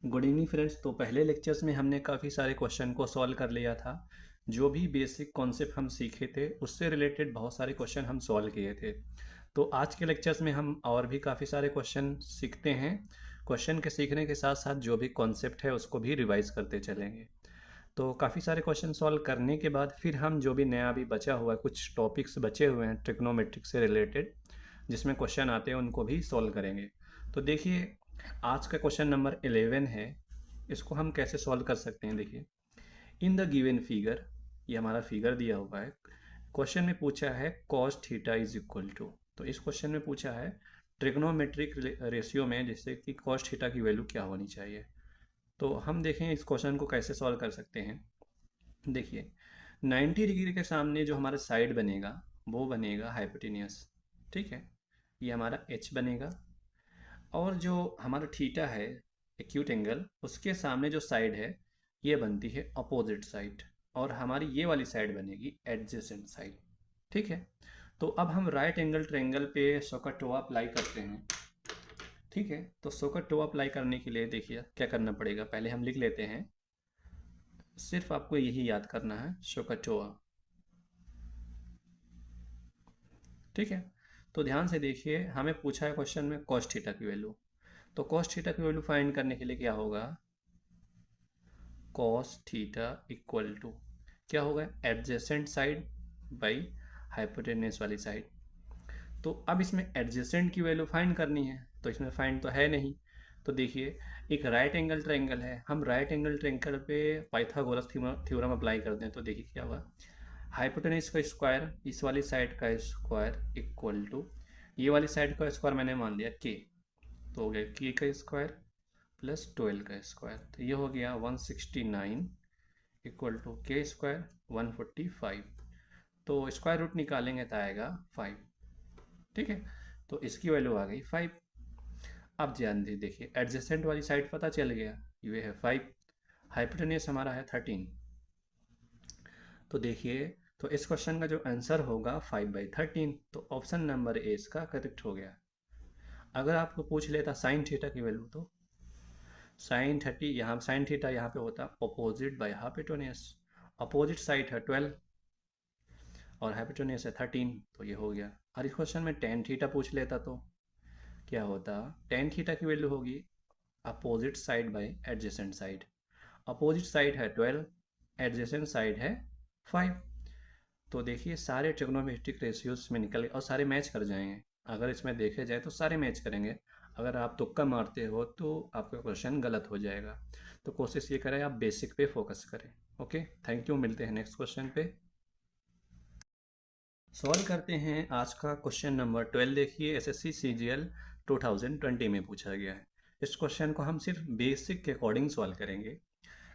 Good evening friends. तो पहले lectures में हमने काफ़ी सारे क्वेश्चन को सॉल्व कर लिया था। जो भी बेसिक कॉन्सेप्ट हम सीखे थे उससे रिलेटेड बहुत सारे क्वेश्चन हम सॉल्व किए थे। तो आज के लेक्चर्स में हम और भी काफ़ी सारे क्वेश्चन सीखते हैं। क्वेश्चन के सीखने के साथ साथ जो भी कॉन्सेप्ट है उसको भी रिवाइज करते चलेंगे। तो काफ़ी सारे क्वेश्चन सॉल्व करने के बाद फिर हम जो भी नया अभी बचा हुआ है, कुछ टॉपिक्स बचे हुए हैं ट्रिग्नोमेट्रिक से रिलेटेड जिसमें क्वेश्चन आते हैं उनको भी सॉल्व करेंगे। तो देखिए, आज का क्वेश्चन नंबर 11 है। इसको हम कैसे सॉल्व कर सकते हैं? देखिए, इन द गिवन फिगर, ये हमारा फिगर दिया हुआ है। क्वेश्चन में पूछा है cos theta is equal to, तो इस क्वेश्चन में पूछा है ट्रिग्नोमेट्रिक रेशियो में जैसे कि कॉस थीटा की वैल्यू क्या होनी चाहिए। तो हम देखें इस क्वेश्चन को कैसे सॉल्व कर सकते हैं। देखिए, 90 डिग्री के सामने जो हमारा साइड बनेगा वो बनेगा हाइपोटेनियस। ठीक है, ये हमारा एच बनेगा। और जो हमारा थीटा है, एक्यूट एंगल, उसके सामने जो साइड है ये बनती है अपोजिट साइड, और हमारी ये वाली साइड बनेगी एडजेसेंट साइड। ठीक है, तो अब हम राइट एंगल ट्रायंगल पे सोकाटोआ अप्लाई करते हैं। ठीक है, तो सोकाटोआ अप्लाई करने के लिए देखिए क्या करना पड़ेगा, पहले हम लिख लेते हैं। सिर्फ आपको यही याद करना है, सोकाटोआ। ठीक है, तो ध्यान से देखिए, हमें पूछा है क्वेश्चन में कॉस थीटा की वैल्यू। तो कॉस थीटा की वैल्यू फाइंड करने के लिए क्या होगा, कॉस थीटा इक्वल टू क्या होगा, एडजेसेंट साइड बाई हाइपोटेनस वाली साइड। तो अब इसमें एडजेसेंट की वैल्यू फाइंड करनी है, तो इसमें फाइंड तो है नहीं। तो देखिए, एक राइट एंगल ट्रायंगल है, हम राइट एंगल ट्रायंगल पे पाइथागोरस थ्योरम अप्लाई करते हैं। तो देखिए क्या होगा, हाइपोटेनस का स्क्वायर इस वाली साइड का स्क्वायर इक्वल टू ये वाली साइड का स्क्वायर मैंने मान लिया के, तो हो गया के का स्क्वायर प्लस 12 का स्क्वायर, तो ये हो गया 169 इक्वल टू के स्क्वायर 145। तो स्क्वायर रूट निकालेंगे तो आएगा 5। ठीक है, तो इसकी वैल्यू आ गई 5। अब ध्यान दे देखिए, एडजेसेंट वाली साइड पता चल गया, ये है 5, हाइपोटेनियस हमारा है 13। तो देखिए, तो इस क्वेश्चन का जो आंसर होगा 5/13, तो ऑप्शन नंबर ए इसका करेक्ट हो गया। अगर आपको पूछ लेता साइन थीटा की वैल्यू, तो साइन थीटा यहाँ पे होता opposite bye hypotenuse. Opposite side है 12 और हाइपोटेन्यूस है 13, तो ये हो गया। और इस क्वेश्चन में टेन थीटा पूछ लेता तो क्या होता, टेन थीटा की वैल्यू होगी opposite side by adjacent side. Opposite side है 12, एडजेसेंट साइड है 5। तो देखिए, सारे ट्रिग्नोमेट्रिक रेशियोज में निकल और सारे मैच कर जाएंगे। अगर इसमें देखे जाए तो सारे मैच करेंगे। अगर आप तुक्का मारते हो तो आपका क्वेश्चन गलत हो जाएगा। तो कोशिश ये करें आप बेसिक पे फोकस करें। ओके, थैंक यू, मिलते हैं नेक्स्ट क्वेश्चन पे। सॉल्व करते हैं आज का क्वेश्चन नंबर 12। देखिए, एसएससी सीजीएल 2020 में पूछा गया है। इस क्वेश्चन को हम सिर्फ बेसिक के अकॉर्डिंग सॉल्व करेंगे।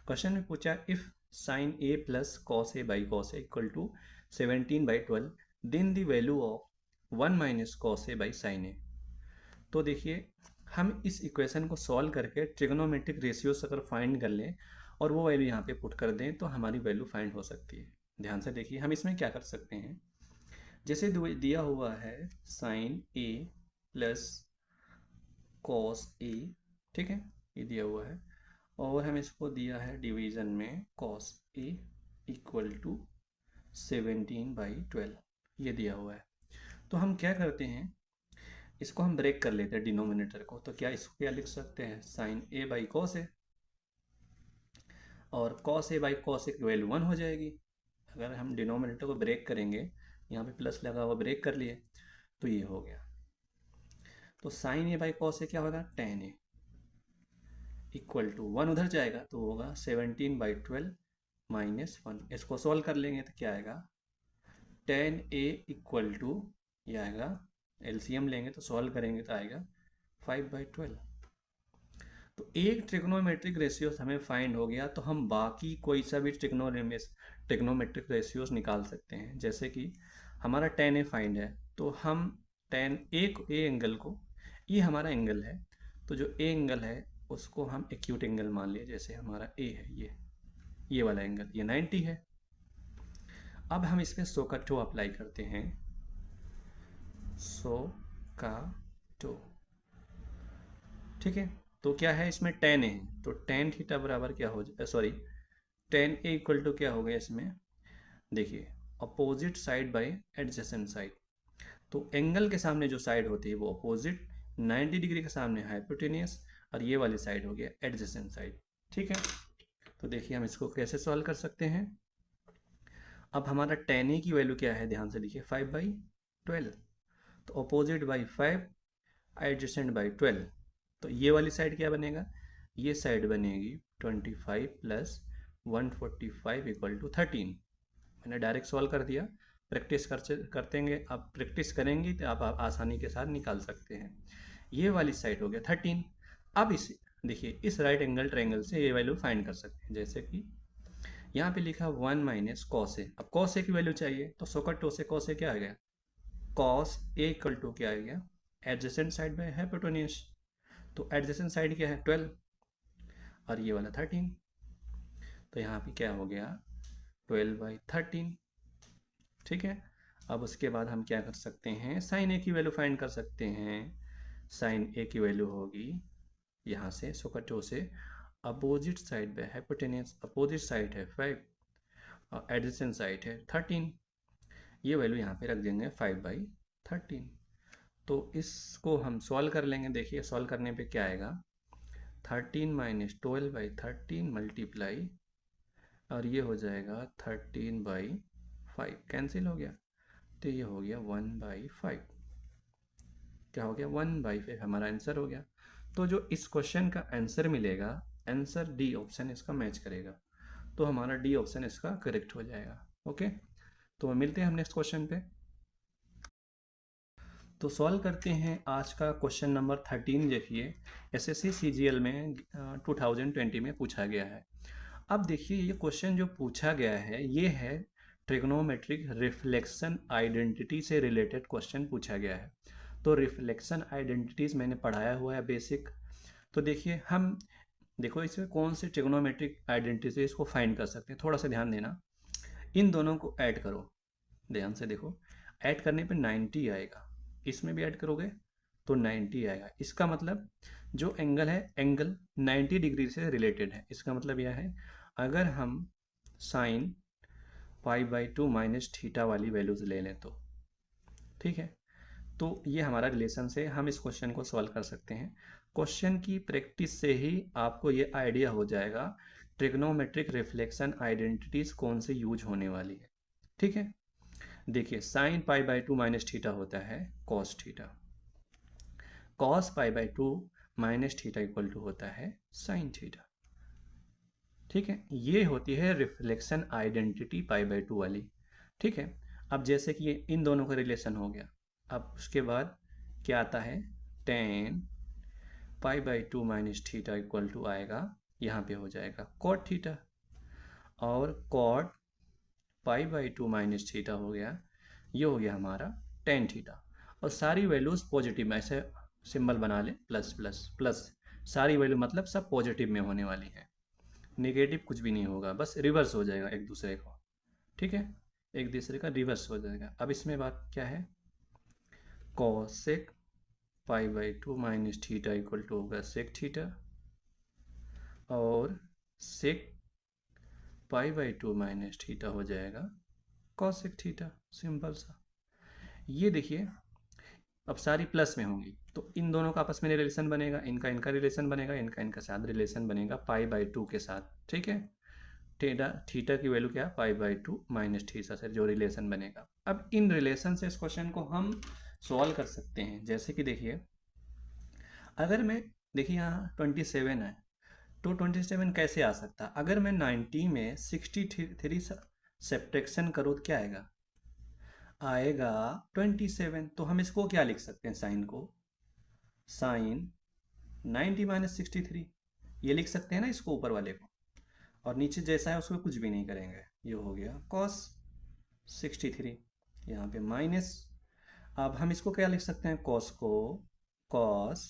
क्वेश्चन में पूछा if sine A plus cos A by cos A equal to 17/12, then the value of 1 minus cos A by sine A. तो देखिए, हम इस इक्वेशन को सॉल्व करके ट्रिग्नोमेट्रिक रेशियोज अगर फाइंड कर लें और वो वैल्यू यहाँ पे पुट कर दें तो हमारी वैल्यू फाइंड हो सकती है। ध्यान से देखिए, हम इसमें क्या कर सकते हैं। जैसे दिया हुआ है साइन ए प्लस कॉस ए, ठीक है, ये दिया हुआ है, और हम इसको दिया है डिवीजन में कॉस ए इक्वल टू 17/12, ये दिया हुआ है। तो हम क्या करते हैं, इसको हम ब्रेक कर लेते हैं डिनोमिनेटर को। तो क्या इसको क्या लिख सकते हैं, साइन ए बाई कॉस ए, और कॉस ए बाई कॉस ए की वैल्यू 1 हो जाएगी। अगर हम डिनोमिनेटर को ब्रेक करेंगे, यहाँ पे प्लस लगा हुआ, ब्रेक कर लिए, तो ये हो गया। तो साइन ए बाई कॉस ए क्या होगा, टेन ए इक्वल टू 1 उधर जाएगा तो होगा 17/12 माइनस 1। इसको सॉल्व कर लेंगे तो क्या आएगा, टेन ए इक्वल टू, ये आएगा, एलसीएम लेंगे तो सॉल्व करेंगे तो आएगा 5/12। तो एक ट्रिग्नोमेट्रिक रेशियोज हमें फाइंड हो गया, तो हम बाकी कोई सा भी ट्रिग्नोमेट्रिक रेशियोज निकाल सकते हैं। जैसे कि हमारा टेन ए फाइंड है, तो हम टेन ए एंगल को, ये हमारा एंगल है, तो जो ए एंगल है उसको हम एक्यूट एंगल मान लिए। जैसे हमारा ए है, ये वाला एंगल, ये 90 है। अब हम इसमें सो का टो अप्लाई करते हैं, सो का टो। ठीक है, तो क्या है इसमें tan a है, तो tan थीटा बराबर क्या हो जाए, sorry tan a equal to क्या हो गया इसमें, देखिए opposite side by adjacent side. तो एंगल के सामने जो साइड होती है वो अपोजिट, 90 डिग्री के सामने हाइपोटेनियस, और ये वाली साइड हो गया एडजेसेंट साइड। ठीक है, तो देखिए हम इसको कैसे सॉल्व कर सकते हैं। अब हमारा tan a की वैल्यू क्या है, ध्यान से देखिए 5/12, तो अपोजिट बाई 5, एडजेसेंट बाई 12, तो ये वाली साइड क्या बनेगा, ये साइड बनेगी 25 प्लस 145 इक्वल टू 13। मैंने डायरेक्ट सॉल्व कर दिया, प्रैक्टिस करतेंगे, आप प्रैक्टिस करेंगे तो आप आसानी के साथ निकाल सकते हैं। ये वाली साइड हो गया 13। अब इस देखिए इस राइट एंगल ट्रायंगल से ये वैल्यू फाइंड कर सकते हैं, जैसे कि यहाँ पे लिखा 1 माइनस कॉस ए। अब कॉस ए की वैल्यू चाहिए तो सोकट टू से कॉस ए क्या आ गया, कॉस ए इक्वल टू क्या आ गया, एडजेसेंट साइड में हाइपोटेनियस, तो एडजेसेंट साइड क्या है 12 और ये वाला 13, तो यहाँ पे क्या हो गया 12/13। ठीक है, अब उसके बाद हम क्या कर सकते हैं, साइन ए की वैल्यू फाइंड कर सकते हैं। साइन ए की वैल्यू होगी यहाँ से सोकटो से अपोजिट साइड पे हाइपोटेनियस, अपोजिट साइड है 5 और एडजेसेंट साइड है 13, ये वैल्यू यहाँ पे रख देंगे 5/13। तो इसको हम सॉल्व कर लेंगे, देखिए सॉल्व करने पे क्या आएगा, 13 माइनस 12/13 मल्टीप्लाई, और ये हो जाएगा 13/5, कैंसिल हो गया, तो ये हो गया 1/5, क्या हो गया 1/5 हमारा आंसर हो गया। तो जो इस क्वेश्चन का आंसर मिलेगा, आंसर डी ऑप्शन इसका मैच करेगा, तो हमारा डी ऑप्शन इसका करेक्ट हो जाएगा। ओके, तो मिलते हैं हम नेक्स्ट क्वेश्चन पे। तो सॉल्व करते हैं आज का क्वेश्चन नंबर 13। देखिए एसएससी सीजीएल में 2020 में पूछा गया है। अब देखिए ये क्वेश्चन जो पूछा गया है ये है ट्रिग्नोमेट्रिक रिफ्लेक्शन आइडेंटिटी से रिलेटेड क्वेश्चन पूछा गया है। तो रिफ्लेक्शन आइडेंटिटीज मैंने पढ़ाया हुआ है बेसिक। तो देखिए हम देखो इसमें कौन से ट्रिग्नोमेट्रिक आइडेंटिटीज को फाइंड कर सकते हैं, थोड़ा सा ध्यान देना। इन दोनों को ऐड करो, ध्यान से देखो, ऐड करने पे 90 आएगा, इसमें भी ऐड करोगे तो 90 आएगा। इसका मतलब जो एंगल है, एंगल 90 डिग्री से रिलेटेड है। इसका मतलब यह है अगर हम साइन π/2 माइनस थीटा वाली वैल्यूज ले लें तो ठीक है, तो ये हमारा रिलेशन से हम इस क्वेश्चन को सॉल्व कर सकते हैं। क्वेश्चन की प्रैक्टिस से ही आपको ये आइडिया हो जाएगा ट्रिग्नोमेट्रिक रिफ्लेक्शन आइडेंटिटीज कौन सी यूज होने वाली है। ठीक है, देखिए साइन π/2 माइनस थीटा होता है cos theta, cos π/2 minus theta equal to होता है साइन थीटा। ठीक है, ये होती है रिफ्लेक्शन आइडेंटिटी π/2 वाली। ठीक है, अब जैसे कि ये इन दोनों का रिलेशन हो गया, अब उसके बाद क्या आता है, tan π/2 minus theta equal to आएगा, यहाँ पे हो जाएगा कॉट थीटा, और कॉट π/2 माइनस थीटा हो गया, ये हो गया हमारा tan थीटा। और सारी वैल्यूज पॉजिटिव में, ऐसे सिंबल बना ले प्लस प्लस प्लस, सारी वैल्यू मतलब सब पॉजिटिव में होने वाली है, नेगेटिव कुछ भी नहीं होगा, बस रिवर्स हो जाएगा एक दूसरे को। ठीक है, एक दूसरे का रिवर्स हो जाएगा। अब इसमें बात क्या है, cosec π/2 minus theta equal to होगा सेक थीटा, और सेक π/2 माइनस थीटा हो जाएगा कॉसेक थीटा, सिंपल सा। ये देखिए अब सारी प्लस में होंगी, तो इन दोनों का आपस में रिलेशन बनेगा, इनका इनका रिलेशन बनेगा, इनका इनका साथ रिलेशन बनेगा π/2 के साथ। ठीक है, थीटा थीटा की वैल्यू क्या है π/2 माइनस थीटा से जो रिलेशन बनेगा। अब इन रिलेशन से इस क्वेश्चन को हम सॉल्व कर सकते हैं। जैसे कि देखिए अगर मैं, देखिए यहाँ 27 है, तो 27 कैसे आ सकता, अगर मैं 90 में 63 सब्ट्रैक्शन करूँ तो क्या आएगा, आएगा 27। तो हम इसको क्या लिख सकते हैं, साइन को, साइन 90 माइनस 63 ये लिख सकते हैं ना इसको, ऊपर वाले को, और नीचे जैसा है उसमें कुछ भी नहीं करेंगे, ये हो गया कॉस 63, यहाँ पे माइनस। अब हम इसको क्या लिख सकते हैं, कॉस को, कॉस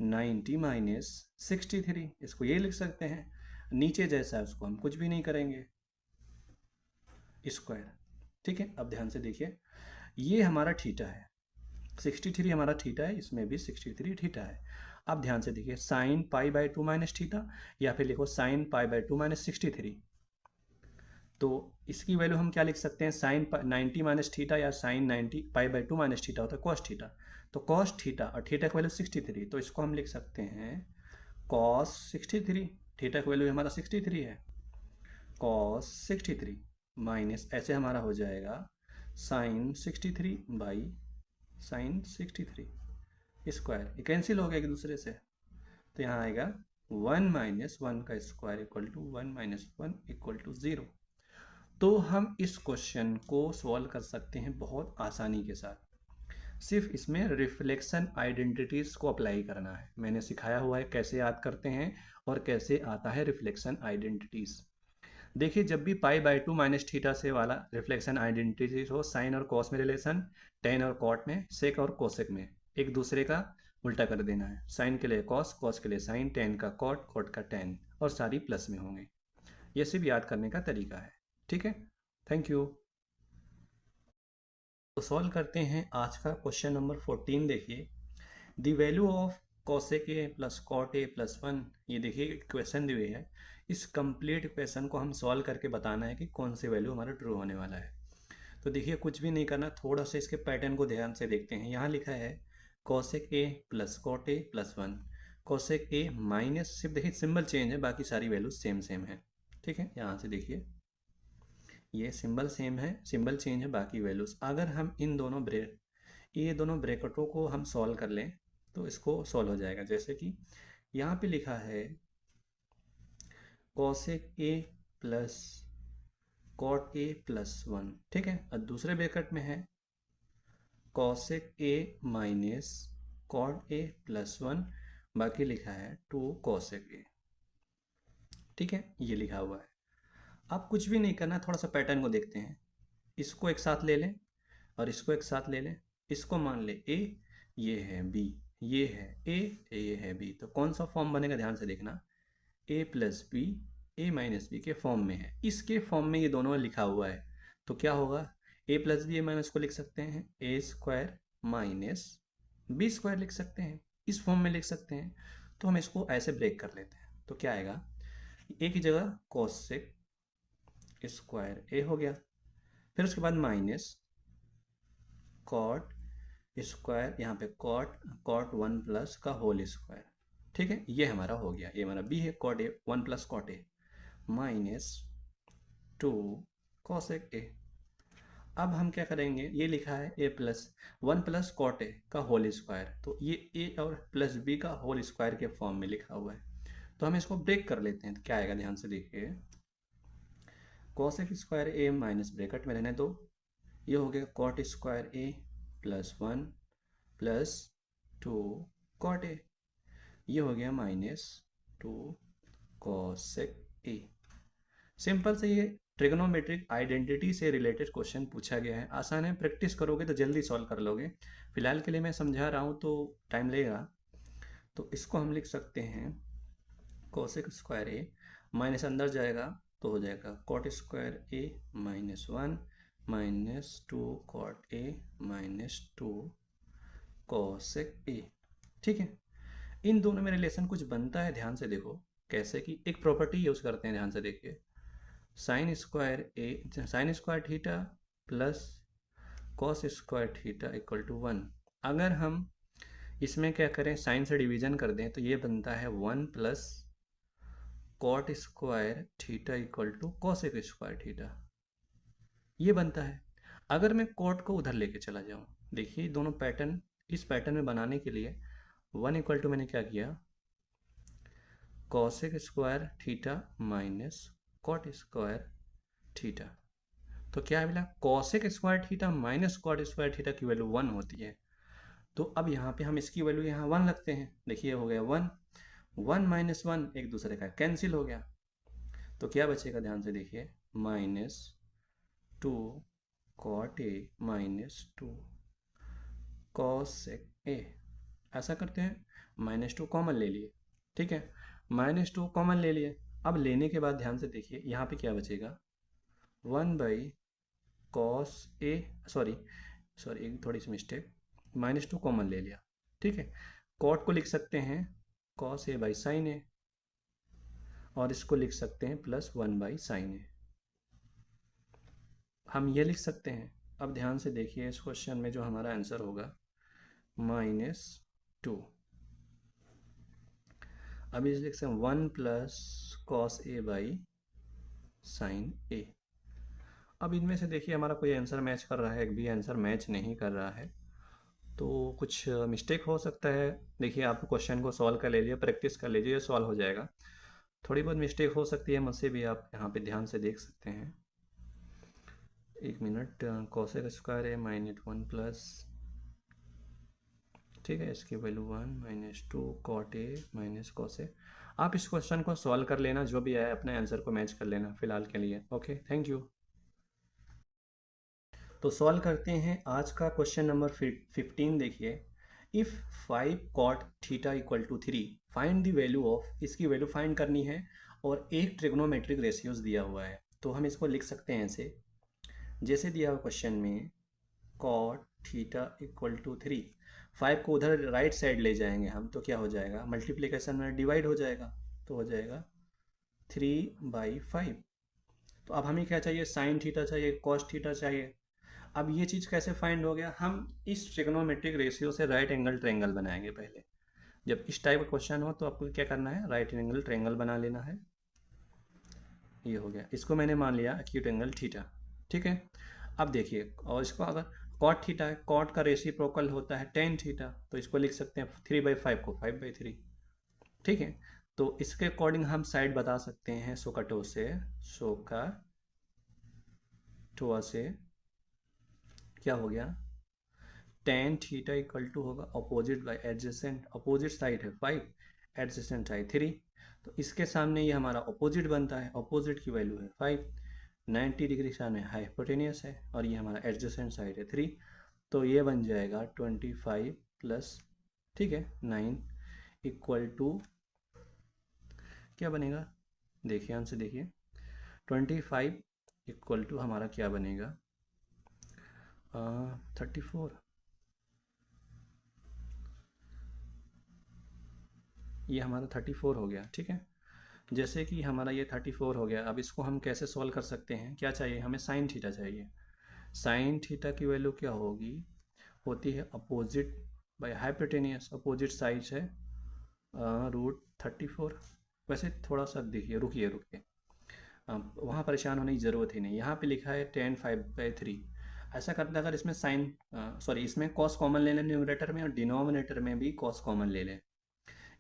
90 माइनस 63, इसको ये लिख सकते हैं, नीचे जैसा है उसको हम कुछ भी नहीं करेंगे, स्क्वायर। ठीक है, अब ध्यान से देखिए, ये हमारा थीटा है, 63 हमारा थीटा है, इसमें भी 63 थीटा है। अब ध्यान से देखिए, sine pi by 2 minus theta या फिर लिखो साइन पाई बाई 2 माइनस 63। तो इसकी वैल्यू हम क्या लिख सकते हैं, साइन 90 माइनस थीटा या sine 90 pi by 2 minus theta होता है कॉस थीटा। तो कॉस थीटा और थीटा की वैल्यू 63, तो इसको हम लिख सकते हैं कॉस 63। थीटा की वैल्यू हमारा 63 है, कॉस 63 माइनस ऐसे हमारा हो जाएगा साइन 63 बाई साइन 63 स्क्वायर, ये कैंसिल हो गया एक दूसरे से। तो यहाँ आएगा 1 माइनस 1 का square equal to 1 minus 1 equal to 0। तो हम इस क्वेश्चन को सॉल्व कर सकते हैं बहुत आसानी के साथ। सिर्फ इसमें रिफ्लेक्शन आइडेंटिटीज को अप्लाई करना है। मैंने सिखाया हुआ है कैसे याद करते हैं और कैसे आता है रिफ्लेक्शन आइडेंटिटीज। देखिए, जब भी पाई बाई 2 माइनस थीटा से वाला रिफ्लेक्शन आइडेंटिटीज हो, साइन और कॉस में रिलेशन, टेन और कॉट में, सेक और कोसेक में, एक दूसरे का उल्टा कर देना है। साइन के लिए कॉस, कॉस के लिए साइन, टेन का कॉट, कॉट का टेन, और सारी प्लस में होंगे। ये सिर्फ याद करने का तरीका है। ठीक है, थैंक यू। तो सॉल्व करते हैं आज का क्वेश्चन नंबर 14। देखिए, the value of cosec A plus cot A plus 1। ये देखिए क्वेश्चन दिए है, इस कंप्लीट क्वेश्चन को हम सॉल्व करके बताना है कि कौन सी वैल्यू हमारा ट्रू होने वाला है। तो देखिए, कुछ भी नहीं करना, थोड़ा सा इसके पैटर्न को ध्यान से देखते हैं। यहाँ लिखा है cosec A plus cot A plus 1, cosec A minus, सिर्फ देखिए सिंबल चेंज है, बाकी सारी वैल्यू सेम सेम है। ठीक है, यहाँ से देखिए ये सिंबल सेम है, सिंबल चेंज है, बाकी वैल्यूज। अगर हम ये दोनों ब्रैकेटों को हम सॉल्व कर लें तो इसको सॉल्व हो जाएगा। जैसे कि यहाँ पे लिखा है cosec A plus cot A plus 1। ठीक है, और दूसरे ब्रैकेट में है cosec A minus cot A plus 1, बाकी लिखा है 2 कॉसेक ए। ठीक है, ये लिखा हुआ है। अब कुछ भी नहीं करना, थोड़ा सा पैटर्न को देखते हैं। इसको एक साथ ले लें और इसको एक साथ ले लें। इसको मान ले ए, ये है बी, ये है ए, ये है बी। तो कौन सा फॉर्म बनेगा, ध्यान से देखना। ए प्लस बी, ए माइनस बी के फॉर्म में है। इसके फॉर्म में ये दोनों लिखा हुआ है, तो क्या होगा, ए प्लस बी ए माइनस को लिख सकते हैं ए स्क्वायर माइनस बी स्क्वायर लिख सकते हैं, इस फॉर्म में लिख सकते हैं। तो हम इसको ऐसे ब्रेक कर लेते हैं। तो क्या आएगा, ए की जगह कोसेक स्क्वायर ए हो गया, फिर उसके बाद माइनस कॉट स्क्वायर, यहाँ पे कॉट, कॉट 1 प्लस का होल स्क्वायर। ठीक है, ये हमारा हो गया, ये हमारा बी है, cot A 1 plus cot A minus 2 cosec A. अब हम क्या करेंगे, ये लिखा है A plus 1 plus cot A का होल स्क्वायर, तो ये ए और प्लस बी का होल स्क्वायर के फॉर्म में लिखा हुआ है। तो हम इसको ब्रेक कर लेते हैं। तो क्या आएगा, ध्यान से देखिए, cosec square A minus bracket में रहने दो, ये हो गया cot square A plus 1 plus 2 cot A, ये हो गया माइनस 2 कॉसेक ए। सिंपल से ये ट्रिग्नोमेट्रिक आइडेंटिटी से रिलेटेड क्वेश्चन पूछा गया है। आसान है, प्रैक्टिस करोगे तो जल्दी सॉल्व कर लोगे। फिलहाल के लिए मैं समझा रहा हूँ तो टाइम लेगा। तो इसको हम लिख सकते हैं कोसेक स्क्वायर ए माइनस अंदर जाएगा तो हो जाएगा cot square A minus 1 minus 2 cot A minus 2 cosec A. ठीक है, इन दोनों में रिलेशन कुछ बनता है, ध्यान से देखो कैसे, कि एक प्रॉपर्टी यूज करते हैं, ध्यान से देखिए। Sine square A, sine square theta plus cos square theta equal to 1। अगर हम इसमें क्या करें, साइन से डिवीजन कर दें तो ये बनता है 1 plus cot square theta equal to cosec square theta, ये बनता है। अगर मैं कॉट को उधर लेके चला जाऊं, देखिए दोनों पैटर्न, इस पैटर्न में बनाने के लिए 1 इक्वल टू मैंने क्या किया, cosec square theta minus cot square theta. तो क्या मिला, cosec square theta minus cot square theta की वैल्यू 1 होती है। तो अब यहाँ पे हम इसकी वैल्यू यहाँ 1 रखते हैं। देखिए हो गया 1, 1 माइनस 1 एक दूसरे का कैंसिल हो गया। तो क्या बचेगा, ध्यान से देखिए, minus 2 cot A minus 2 cosec A. ऐसा करते हैं, -2 कॉमन ले लिए। ठीक है, -2 कॉमन ले लिए। अब लेने के बाद ध्यान से देखिए, यहाँ पे क्या बचेगा, 1 बाई कॉस ए, सॉरी एक थोड़ी सी मिस्टेक, -2 कॉमन ले लिया। ठीक है, कॉट को लिख सकते हैं कॉस ए बाई साइन ए, और इसको लिख सकते हैं प्लस 1 बाई साइन ए, हम ये लिख सकते हैं। अब ध्यान से देखिए इस क्वेश्चन में जो हमारा आंसर होगा -2। अब इसे लिख सकते हैं 1 plus cos A by sine A. अब इनमें से देखिए हमारा कोई आंसर मैच कर रहा है, एक भी आंसर मैच नहीं कर रहा है, तो कुछ मिस्टेक हो सकता है। देखिए आप क्वेश्चन को सॉल्व कर लीजिए, प्रैक्टिस कर लीजिए, सॉल्व हो जाएगा। थोड़ी बहुत मिस्टेक हो सकती है मुझसे भी, आप यहाँ पे ध्यान से देख सकते हैं। एक मिनट, कॉसेक स्क्वायर है -1 प्लस, ठीक है, इसकी value 1 -2 cot A minus cos A. आप इस क्वेश्चन को सॉल्व कर लेना, जो भी आए अपने आंसर को मैच कर लेना फिलहाल के लिए। Okay, thank you. तो सॉल्व करते हैं आज का क्वेश्चन नंबर 15। देखिए, if 5 cot theta equal to 3 find the value of, इसकी वैल्यू फाइंड करनी है और एक ट्रिग्नोमेट्रिक रेशियोज दिया हुआ है। तो हम इसको लिख सकते हैं ऐसे, जैसे दिया हुआ क्वेश्चन में कॉट थीटा इक्वल टू 3, 5 को उधर राइट साइड ले जाएंगे हम, तो क्या हो जाएगा, मल्टीप्लिकेशन में डिवाइड हो जाएगा, तो हो जाएगा 3/5। तो अब हमें क्या चाहिए, साइन थीटा चाहिए, कॉस थीटा चाहिए। अब ये चीज़ कैसे फाइंड हो गया, हम इस ट्रिग्नोमेट्रिक रेशियो से राइट एंगल ट्रायंगल बनाएंगे पहले। जब इस टाइप का क्वेश्चन हो तो आपको क्या करना है, राइट एंगल ट्रायंगल बना लेना है। ये हो गया, इसको मैंने मान लिया एक्यूट एंगल थीटा, ठीक है। अब देखिए, और इसको अगर कॉट थीटा है, कॉट का रेसिप्रोकल होता है टेन थीटा, तो इसको लिख सकते हैं 3/5 को 5/3, ठीक है। तो इसके अकॉर्डिंग हम साइड बता सकते हैं सोकाटो से, सोकाटोआ से क्या हो गया, टेन थीटा इक्वल टू होगा opposite by adjacent, opposite side है 5, एडजेसेंट साइड 3, तो इसके सामने ये हमारा अपोजिट बनता है, अपोजिट की वैल्यू है 5, 90 डिग्री सामने हाइपोटेनियस है, और ये हमारा एडजेसेंट साइड है 3, तो ये बन जाएगा 25 प्लस, ठीक है, 9 इक्वल टू क्या बनेगा, देखिए आंसर देखिए, 25 इक्वल टू हमारा क्या बनेगा, 34, ये हमारा 34 हो गया, ठीक है। जैसे कि हमारा ये 34 हो गया, अब इसको हम कैसे सॉल्व कर सकते हैं, क्या चाहिए हमें, साइन थीटा चाहिए। साइन थीटा की वैल्यू क्या होगी, होती है opposite by hypotenuse, opposite side है √34। वैसे थोड़ा सा देखिए, रुकिए वहाँ परेशान होने की ज़रूरत ही नहीं, यहाँ पे लिखा है 10/5/3। ऐसा करते अगर इसमें साइन सॉरी इसमें कॉस कॉमन ले लें न्यूमरेटर में, और डिनोमिनेटर में भी कॉस कॉमन ले लें,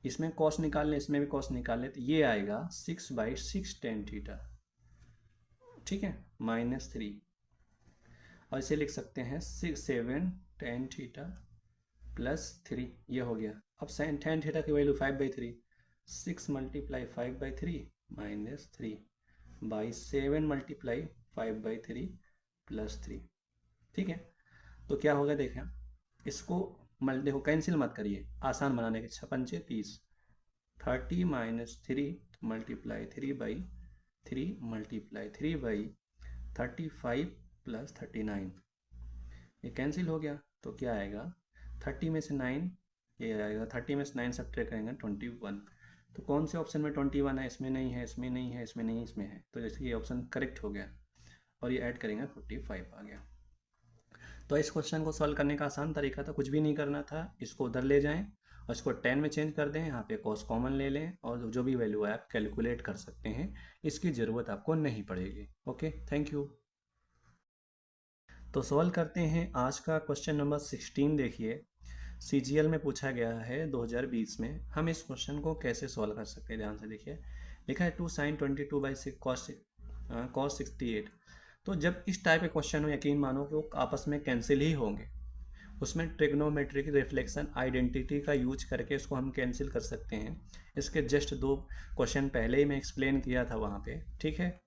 इसमें कॉस निकाल लें, इसमें भी कॉस निकाल लें, तो ये आएगा 6/6 टेन थीटा, ठीक है, -3, और इसे लिख सकते हैं 7 टेन थीटा प्लस 3, ये हो गया। अब साइन टेन थीटा की वैल्यू 5/3, 6 × 5/3 -3/7 × 5/3 +3, ठीक है। तो क्या होगा देखें, इसको देखो कैंसिल मत करिए, आसान बनाने के 6 पंचे 30, 30 - 3 × 3/3 × 3/35 + 39, ये कैंसिल हो गया, तो क्या आएगा 30 में से 9, ये आएगा 30 में से 9 सब्ट्रैक्ट करेंगे 21, तो कौन से ऑप्शन में 21 है, इसमें नहीं है, इसमें नहीं है, इसमें नहीं, इसमें है, तो जैसे ये ऑप्शन करेक्ट हो गया, और ये ऐड करेंगे 45 आ गया। तो इस क्वेश्चन को सॉल्व करने का आसान तरीका था, कुछ भी नहीं करना था, इसको उधर ले जाएं और इसको 10 में चेंज कर दें, यहाँ पे कॉस कॉमन ले लें, और जो भी वैल्यू है आप कैलकुलेट कर सकते हैं, इसकी ज़रूरत आपको नहीं पड़ेगी। Okay, thank you. तो सॉल्व करते हैं आज का क्वेश्चन नंबर 16। देखिए, CGL में पूछा गया है 2020 में, हम इस क्वेश्चन को कैसे सॉल्व कर सकते हैं, ध्यान से देखिए। लिखा है 2 sin 22/6 cos 68। तो जब इस टाइप के क्वेश्चन हो, यकीन मानो कि वो आपस में कैंसिल ही होंगे, उसमें ट्रिग्नोमेट्रिक रिफ्लेक्शन आइडेंटिटी का यूज करके इसको हम कैंसिल कर सकते हैं। इसके जस्ट 2 क्वेश्चन पहले ही मैं एक्सप्लेन किया था वहाँ पे, ठीक है।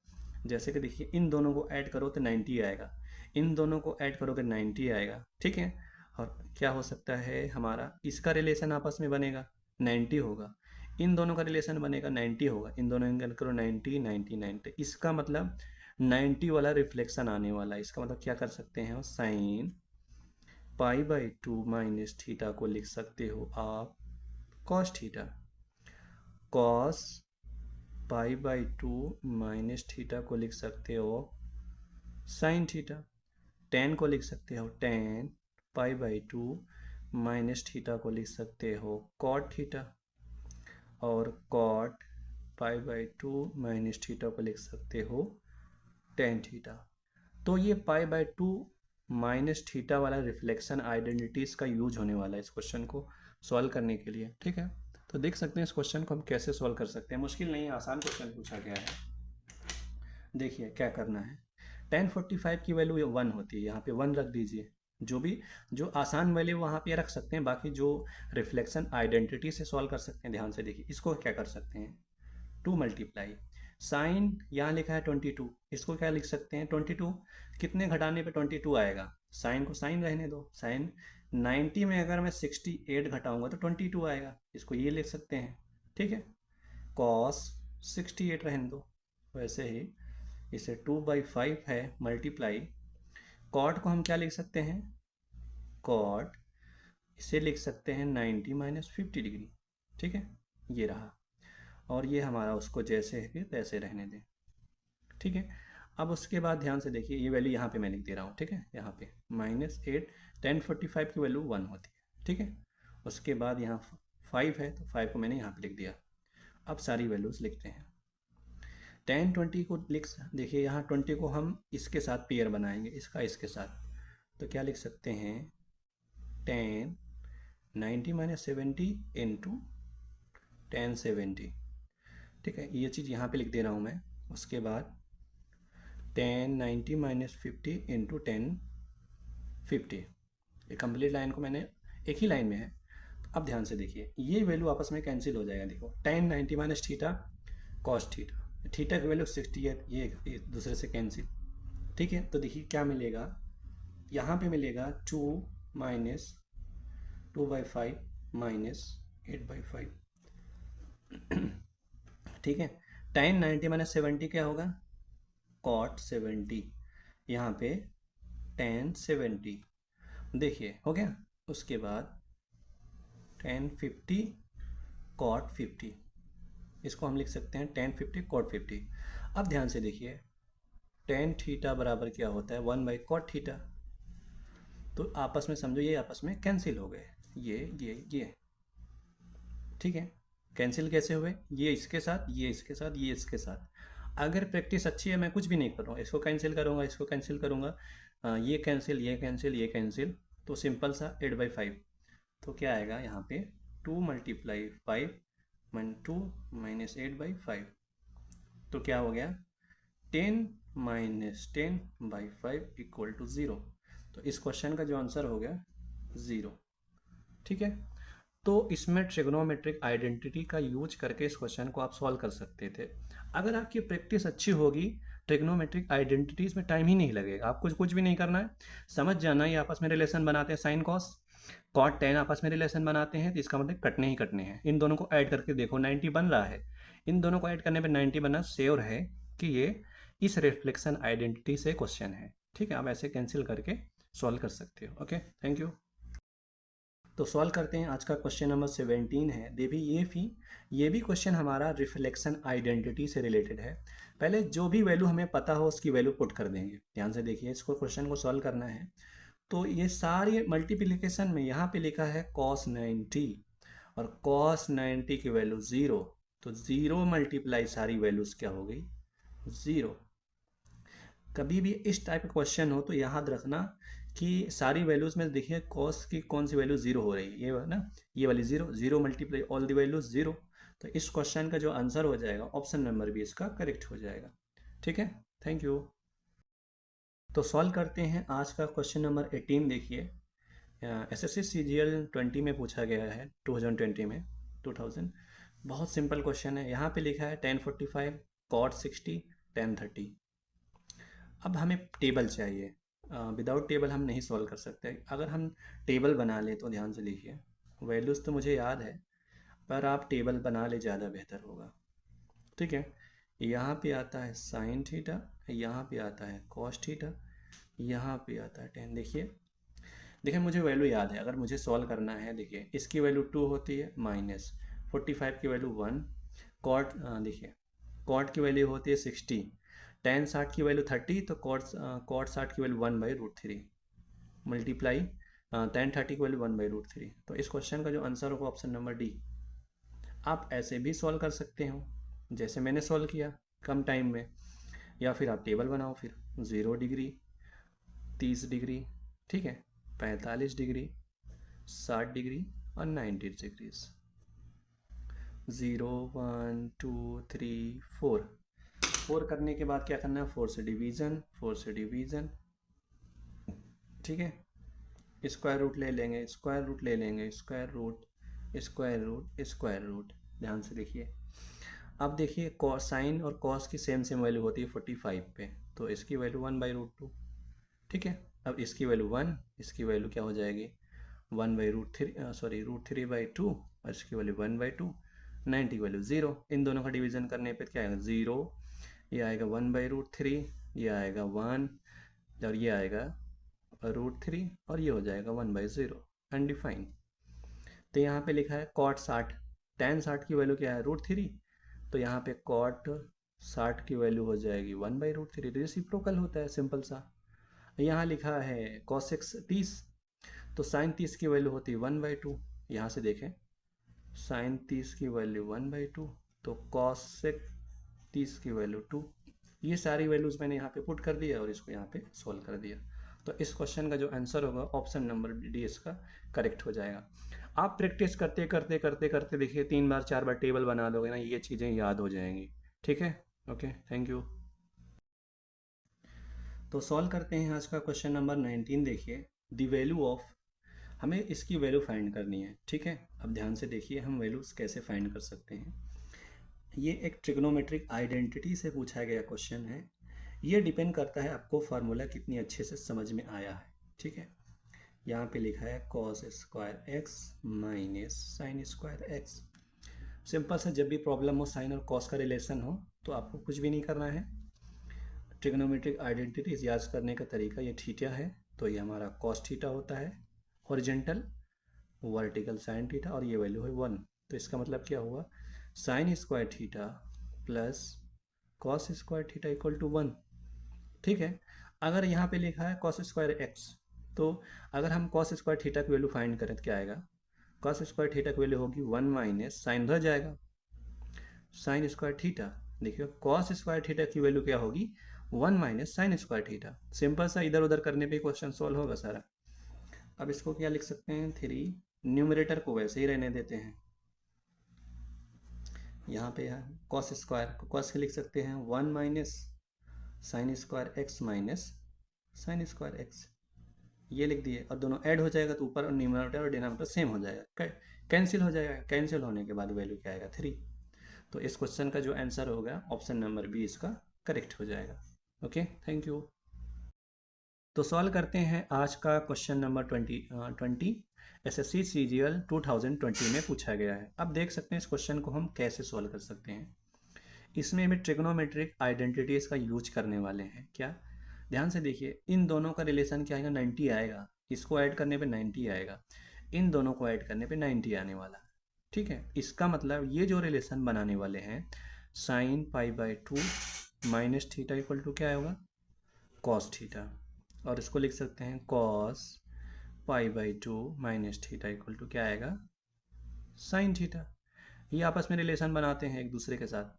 जैसे कि देखिए, इन दोनों को ऐड करो तो 90 आएगा, इन दोनों को ऐड करोगे 90 आएगा, ठीक है। और क्या हो सकता है हमारा, इसका रिलेशन आपस में बनेगा 90 होगा, इन दोनों का रिलेशन बनेगा 90 होगा, इन दोनों एंगल करो 90 90 90, इसका मतलब 90 वाला रिफ्लेक्शन आने वाला है। इसका मतलब क्या कर सकते हैं, साइन π/2 - थीटा को लिख सकते हो आप cos theta, cos pi by 2 minus theta को लिख सकते हो साइन थीटा। टेन को लिख सकते हो tan pi by 2 minus theta को लिख सकते हो कॉट थीटा, और cot pi by 2 minus theta को लिख सकते हो टेन थीटा। तो ये पाई बाई 2 माइनस थीटा वाला रिफ्लेक्शन आइडेंटिटीज का यूज होने वाला है इस क्वेश्चन को सॉल्व करने के लिए। ठीक है, तो देख सकते हैं इस क्वेश्चन को हम कैसे सॉल्व कर सकते हैं। मुश्किल नहीं है, आसान क्वेश्चन पूछा गया है। देखिए क्या करना है, tan 45 की वैल्यू 1 होती है, यहाँ पे 1 रख दीजिए। जो आसान वैल्यू वहाँ पे रख सकते हैं, बाकी जो रिफ्लेक्शन आइडेंटिटी से सॉल्व कर सकते हैं। ध्यान से देखिए, इसको क्या कर सकते हैं, 2 मल्टीप्लाई साइन, यहाँ लिखा है 22, इसको क्या लिख सकते हैं 22, कितने घटाने पे 22 आएगा, साइन को साइन रहने दो, साइन 90 में अगर मैं 68 घटाऊंगा तो 22 आएगा, इसको ये लिख सकते हैं। ठीक है, कॉस 68 रहने दो। वैसे ही इसे 2/5 है मल्टीप्लाई, कॉट को हम क्या लिख सकते हैं, कॉट इसे लिख सकते हैं 90 माइनस 50 डिग्री। ठीक है, ये रहा, और ये हमारा उसको जैसे है तैसे रहने दें। ठीक है, अब उसके बाद ध्यान से देखिए, ये वैल्यू यहाँ पे मैं लिख दे रहा हूँ। ठीक है, यहाँ पे -8 tan 45 की वैल्यू 1 होती है। ठीक है, उसके बाद यहाँ 5 है तो 5 को मैंने यहाँ पे लिख दिया। अब सारी वैल्यूज़ लिखते हैं। tan 20 को लिख, देखिए यहाँ 20 को हम इसके साथ पेयर बनाएंगे, इसका इसके साथ, तो क्या लिख सकते हैं tan 90 माइनस 70 इंटू tan 70। ठीक है, ये चीज़ यहाँ पे लिख दे रहा हूँ मैं। उसके बाद tan 90 माइनस 50 इंटू tan 50, ये कंप्लीट लाइन को मैंने एक ही लाइन में है। अब ध्यान से देखिए, ये वैल्यू आपस में कैंसिल हो जाएगा। देखो tan 90 minus theta cos theta, theta की वैल्यू 68, ये दूसरे से कैंसिल। ठीक है, तो देखिए क्या मिलेगा, यहाँ पे मिलेगा 2 माइनस 2/5 माइनस 8/5। ठीक है, tan 90 माइनस 70 क्या होगा, कॉट 70, यहाँ पे tan 70। देखिए हो गया। उसके बाद tan 50 कॉट 50, इसको हम लिख सकते हैं tan 50 कॉट 50। अब ध्यान से देखिए, tan थीटा बराबर क्या होता है 1/cot थीटा, तो आपस में समझो ये आपस में कैंसिल हो गए, ये। ठीक है, कैंसिल कैसे हुए, ये इसके साथ, ये इसके साथ, ये इसके साथ। अगर प्रैक्टिस अच्छी है, मैं कुछ भी नहीं कर रहा हूँ, इसको कैंसिल करूँगा, इसको कैंसिल करूँगा, ये कैंसिल, ये कैंसिल, ये कैंसिल, तो सिंपल सा 8/5। तो क्या आएगा यहाँ पे 2 मल्टीप्लाई 5 2 माइनस 8/5, तो क्या हो गया 10 माइनस 10/5 इक्वल टू 0। तो इस क्वेश्चन का जो आंसर हो गया 0। ठीक है, तो इसमें ट्रिग्नोमेट्रिक आइडेंटिटी का यूज करके इस क्वेश्चन को आप सॉल्व कर सकते थे। अगर आपकी प्रैक्टिस अच्छी होगी, ट्रिग्नोमेट्रिक आइडेंटिटीज में टाइम ही नहीं लगेगा, आपको कुछ भी नहीं करना है, समझ जाना ये आपस में रिलेशन बनाते हैं, साइन कॉस कॉट टेन आपस में रिलेशन बनाते हैं, तो इसका मतलब कटने ही कटने हैं। इन दोनों को ऐड करके देखो 90 बन रहा है, इन दोनों को ऐड करने पर 90 बनना श्योर है कि ये इस रिफ्लेक्शन आइडेंटिटी से क्वेश्चन है। ठीक है, आप ऐसे कैंसिल करके सॉल्व कर सकते हो। Okay, thank you. तो सॉल्व करते हैं, आज का क्वेश्चन नंबर 17 है। ये भी क्वेश्चन हमारा रिफ्लेक्शन आइडेंटिटी से रिलेटेड है। पहले जो भी वैल्यू हमें पता हो उसकी वैल्यू पुट कर देंगे। ध्यान से देखिए, इसको क्वेश्चन को सॉल्व करना है। तो ये सारी मल्टीप्लिकेशन में यहाँ पे लिखा है cos 90, और cos 90 की वैल्यू 0, तो 0 मल्टीप्लाई सारी वैल्यूज क्या हो गई 0। कभी भी इस टाइप का क्वेश्चन हो तो याद रखना कि सारी वैल्यूज में देखिए कॉस की कौन सी वैल्यू 0 हो रही है, ये ना, ये वाली 0, 0 मल्टीप्लाई ऑल दी वैल्यूज 0। तो इस क्वेश्चन का जो आंसर हो जाएगा ऑप्शन नंबर भी इसका करेक्ट हो जाएगा। ठीक है, थैंक यू। तो सॉल्व करते हैं आज का क्वेश्चन नंबर 18। देखिए एसएससी सीजीएल 20 में पूछा गया है, 2020 में 2000। बहुत सिंपल क्वेश्चन है। यहाँ पे लिखा है tan 45 cot 60 tan 30। अब हमें टेबल चाहिए, विदाउट टेबल हम नहीं सॉल्व कर सकते। अगर हम टेबल बना लें तो ध्यान से देखिए, वैल्यूज़ तो मुझे याद है पर आप टेबल बना ले ज़्यादा बेहतर होगा। ठीक है, यहाँ पे आता है साइन थीटा, यहाँ पे आता है कॉस थीटा, यहाँ पे आता है tan। देखिए मुझे वैल्यू याद है, अगर मुझे सॉल्व करना है, देखिए इसकी वैल्यू 2 होती है, -45 की वैल्यू 1, कॉट देखिए, कॉट की वैल्यू होती है 60, टेन 60 की वैल्यू 30, तो कॉट 60 की वैल्यू 1/√3 मल्टीप्लाई टेन 30 की वैल्यू 1/√3। तो इस क्वेश्चन का जो आंसर होगा ऑप्शन नंबर डी। आप ऐसे भी सॉल्व कर सकते हो जैसे मैंने सॉल्व किया कम टाइम में, या फिर आप टेबल बनाओ फिर 0 डिग्री, 30 डिग्री, ठीक है, 45 डिग्री, 60 डिग्री और 90 डिग्रीज। 0 1 2 3 4, 4 करने के बाद क्या करना है, 4 से डिवीज़न, 4 से डिवीज़न, ठीक है, स्क्वायर रूट ले लेंगे, स्क्वायर रूट ले लेंगे, square root, square root, square root. ध्यान से देखिए, अब देखिए साइन और कॉस की सेम सेम वैल्यू होती है 45 पे, तो इसकी वैल्यू 1/√2, ठीक है। अब इसकी वैल्यू 1, इसकी वैल्यू क्या हो जाएगी 1/√3, सॉरी √3/2, और इसकी वैल्यू 1/2, 90 की वैल्यू 0। इन दोनों का डिवीज़न करने पे क्या आएगा 0, ये आएगा 1/√3, ये आएगा 1, और ये आएगा √3, और ये हो जाएगा 1/0, अनडिफाइंड। तो यहाँ पे लिखा है कॉट 60, टेन 60 की वैल्यू क्या है √3, तो यहाँ पे कॉट 60 की वैल्यू हो जाएगी 1/√3, रेसिप्रोकल होता है सिंपल सा। यहाँ लिखा है कॉसेक 30, तो साइन 30 की वैल्यू होती है 1/2, यहाँ से देखें साइन 30 की वैल्यू 1/2, तो कॉसेक 30 की वैल्यू 2। ये सारी वैल्यूज़ मैंने यहाँ पे पुट कर दिया और इसको यहाँ पे सोल्व कर दिया। तो इस क्वेश्चन का जो आंसर होगा ऑप्शन नंबर डी इसका करेक्ट हो जाएगा। आप प्रैक्टिस करते करते करते करते देखिए 3 बार 4 बार टेबल बना लोगे ना, ये चीज़ें याद हो जाएंगी, ठीक है। Okay, thank you. तो सॉल्व करते हैं आज का क्वेश्चन नंबर 19। देखिए द वैल्यू ऑफ, हमें इसकी वैल्यू फाइंड करनी है, ठीक है। अब ध्यान से देखिए हम वैल्यूज़ कैसे फाइंड कर सकते हैं। ये एक ट्रिग्नोमेट्रिक आइडेंटिटी से पूछा गया क्वेश्चन है। ये डिपेंड करता है आपको फार्मूला कितनी अच्छे से समझ में आया है, ठीक है। यहाँ पे लिखा है cos square x minus sine square x. Simple से जब भी प्रॉब्लम हो साइन और कॉस का रिलेशन हो तो आपको कुछ भी नहीं करना है। ट्रिग्नोमेट्रिक आइडेंटिटीज याद करने का तरीका, ये थीटा है तो ये हमारा कॉस थीटा होता है हॉरिजेंटल, वर्टिकल साइन थीटा, और ये वैल्यू है 1। तो इसका मतलब क्या हुआ, sine square theta plus cos square theta equal to 1, ठीक है। अगर यहाँ पे लिखा है कॉस स्क्वायर एक्स, तो अगर हम कॉस स्क्वायर थीटा की वैल्यू फाइंड करें तो क्या आएगा, कॉस स्क्वायर थीटा की वैल्यू होगी 1 माइनस साइन रह जाएगा साइन स्क्वायर थीटा। देखिए कॉस स्क्वायर थीटा की वैल्यू क्या होगी 1 minus sign square theta. Simple सा इधर उधर करने पे क्वेश्चन सॉल्व होगा सारा। अब इसको क्या लिख सकते हैं 3, न्यूमरेटर को वैसे ही रहने देते हैं। यहाँ पे है कॉस स्क्वायर को कॉस के लिख सकते हैं 1 minus sine square x minus sine square x, ये लिख दिए, और दोनों ऐड हो जाएगा तो ऊपर और न्यूमरेटर और डिनोमिनेटर सेम हो जाएगा, कैंसिल हो जाएगा, कैंसिल होने के बाद वैल्यू क्या आएगा 3। तो इस क्वेश्चन का जो आंसर होगा ऑप्शन नंबर बी इसका करेक्ट हो जाएगा। Okay, thank you. तो सॉल्व करते हैं आज का क्वेश्चन नंबर 20 एसएससी सीजीएल 2020 में पूछा गया है। अब देख सकते हैं इस क्वेश्चन को हम कैसे सॉल्व कर सकते हैं। इसमें हमें ट्रिग्नोमेट्रिक आइडेंटिटीज का यूज करने वाले हैं। क्या, ध्यान से देखिए, इन दोनों का रिलेशन क्या आएगा 90 आएगा, इसको ऐड करने पे 90 आएगा, इन दोनों को ऐड करने पे 90 आने वाला, ठीक है। इसका मतलब ये जो रिलेशन बनाने वाले हैं sine π/2 minus theta equal to क्या होगा कॉस थीटा, और इसको लिख सकते हैं cos π/2 minus theta equal to क्या आएगा साइन थीटा। ये आपस में रिलेशन बनाते हैं एक दूसरे के साथ।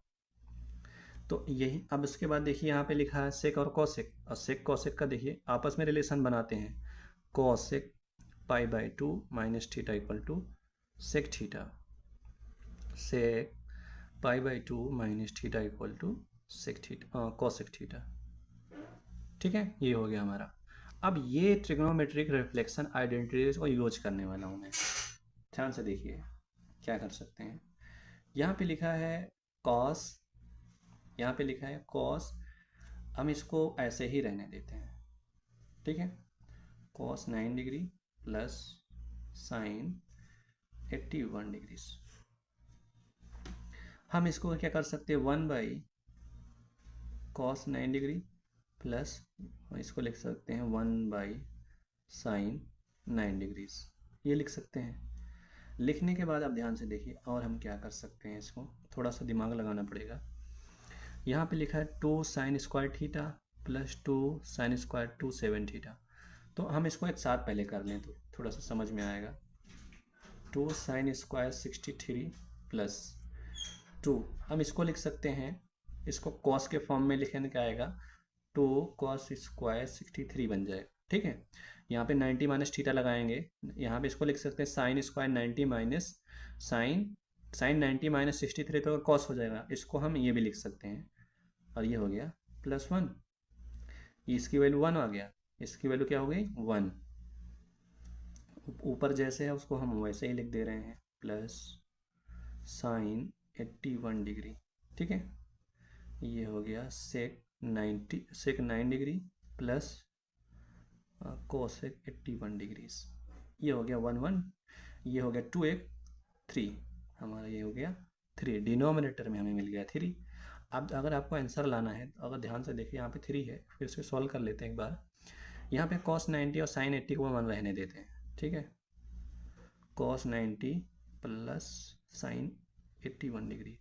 तो यही, अब इसके बाद देखिए यहाँ पे लिखा है सेक और कॉसेक, और सेक कॉसेक का देखिए आपस में रिलेशन बनाते हैं, cosec π/2 minus theta equal to sec theta, sec π/2 minus theta equal to sec theta cosec theta, ठीक है। ये हो गया हमारा। अब ये ट्रिग्नोमेट्रिक रिफ्लेक्शन आइडेंटिटीज को यूज करने वाला हूँ मैं। ध्यान से देखिए क्या कर सकते हैं। यहाँ पे लिखा है कॉस, यहाँ पे लिखा है कॉस, हम इसको ऐसे ही रहने देते हैं, ठीक है। Cos 9 degree plus sign 81 degree. हम इसको क्या कर सकते हैं 1/cos 9 डिग्री प्लस, इसको लिख सकते हैं 1/sin 9 डिग्रीज, ये लिख सकते हैं। लिखने के बाद आप ध्यान से देखिए और हम क्या कर सकते हैं इसको, थोड़ा सा दिमाग लगाना पड़ेगा। यहाँ पे लिखा है 2 sign square theta plus 2 sine square 2 7 theta. तो हम इसको एक साथ पहले कर लें तो थोड़ा सा समझ में आएगा। 2 साइन स्क्वायर 63 प्लस 2, हम इसको लिख सकते हैं, इसको कॉस के फॉर्म में लिखने का आएगा, 2 कॉस स्क्वायर 63 बन जाएगा। ठीक है, यहाँ पे 90 माइनस थीटा लगाएंगे, यहाँ पे इसको लिख सकते हैं sine square 90 minus sine 90 minus 63 तो कॉस हो जाएगा, इसको हम ये भी लिख सकते हैं। और ये हो गया प्लस 1, इसकी वैल्यू 1 आ गया, इसकी वैल्यू क्या हो गई 1। ऊपर जैसे है उसको हम वैसे ही लिख दे रहे हैं, प्लस साइन 81 डिग्री। ठीक है, ये हो गया सेक 9 डिग्री प्लस कोसेक 81 डिग्रीज। ये हो गया 1 1, ये हो गया 2 1 3, हमारा ये हो गया 3, डिनोमिनेटर में हमें मिल गया 3। अब अगर आपको आंसर लाना है तो अगर ध्यान से देखिए, यहाँ पे 3 है, फिर से सॉल्व कर लेते हैं एक बार। यहाँ पे cos 90 और sin 80 को 1 रहने देते हैं। ठीक है, cos 90 प्लस sin 81 डिग्री,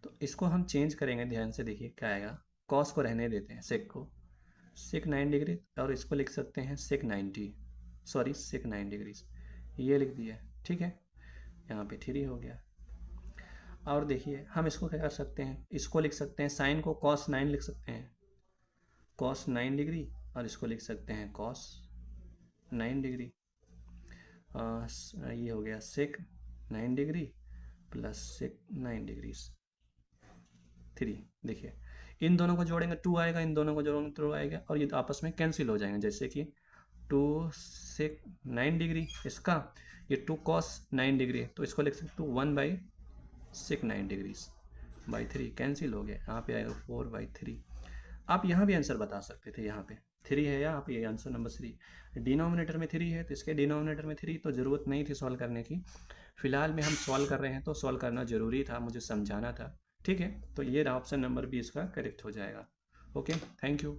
तो इसको हम चेंज करेंगे, ध्यान से देखिए क्या आएगा। cos को रहने देते हैं, sec को, sec 9 डिग्री, और इसको लिख सकते हैं sec 9 डिग्रीज, ये लिख दिया। ठीक है, यहाँ पे 3 हो गया। और देखिए हम इसको क्या कर सकते हैं, इसको लिख सकते हैं, साइन को cos 9 लिख सकते हैं, cos 9 डिग्री, और इसको लिख सकते हैं cos 9 डिग्री। ये हो गया sec 9 degree plus sec 9 degrees 3। देखिए इन दोनों को जोड़ेंगे 2 आएगा, इन दोनों को जोड़ेंगे 2 आएगा, और ये आपस में कैंसिल हो जाएंगे। जैसे कि 2 sec 9 डिग्री, इसका ये 2 cos 9 डिग्री, तो इसको लिख सकते 1 by sec 9 degrees by 3, cancel हो गया। यहाँ पे आएगा 4 बाई 3। आप यहाँ भी आंसर बता सकते थे, यहाँ पे 3 है, या आप ये आंसर नंबर 3, डिनोमिनेटर में 3 है तो इसके डिनोमिनेटर में 3, तो ज़रूरत नहीं थी सॉल्व करने की। फिलहाल में हम सॉल्व कर रहे हैं तो सॉल्व करना ज़रूरी था, मुझे समझाना था। ठीक है, तो ये ऑप्शन नंबर 20 का करेक्ट हो जाएगा। Okay, thank you.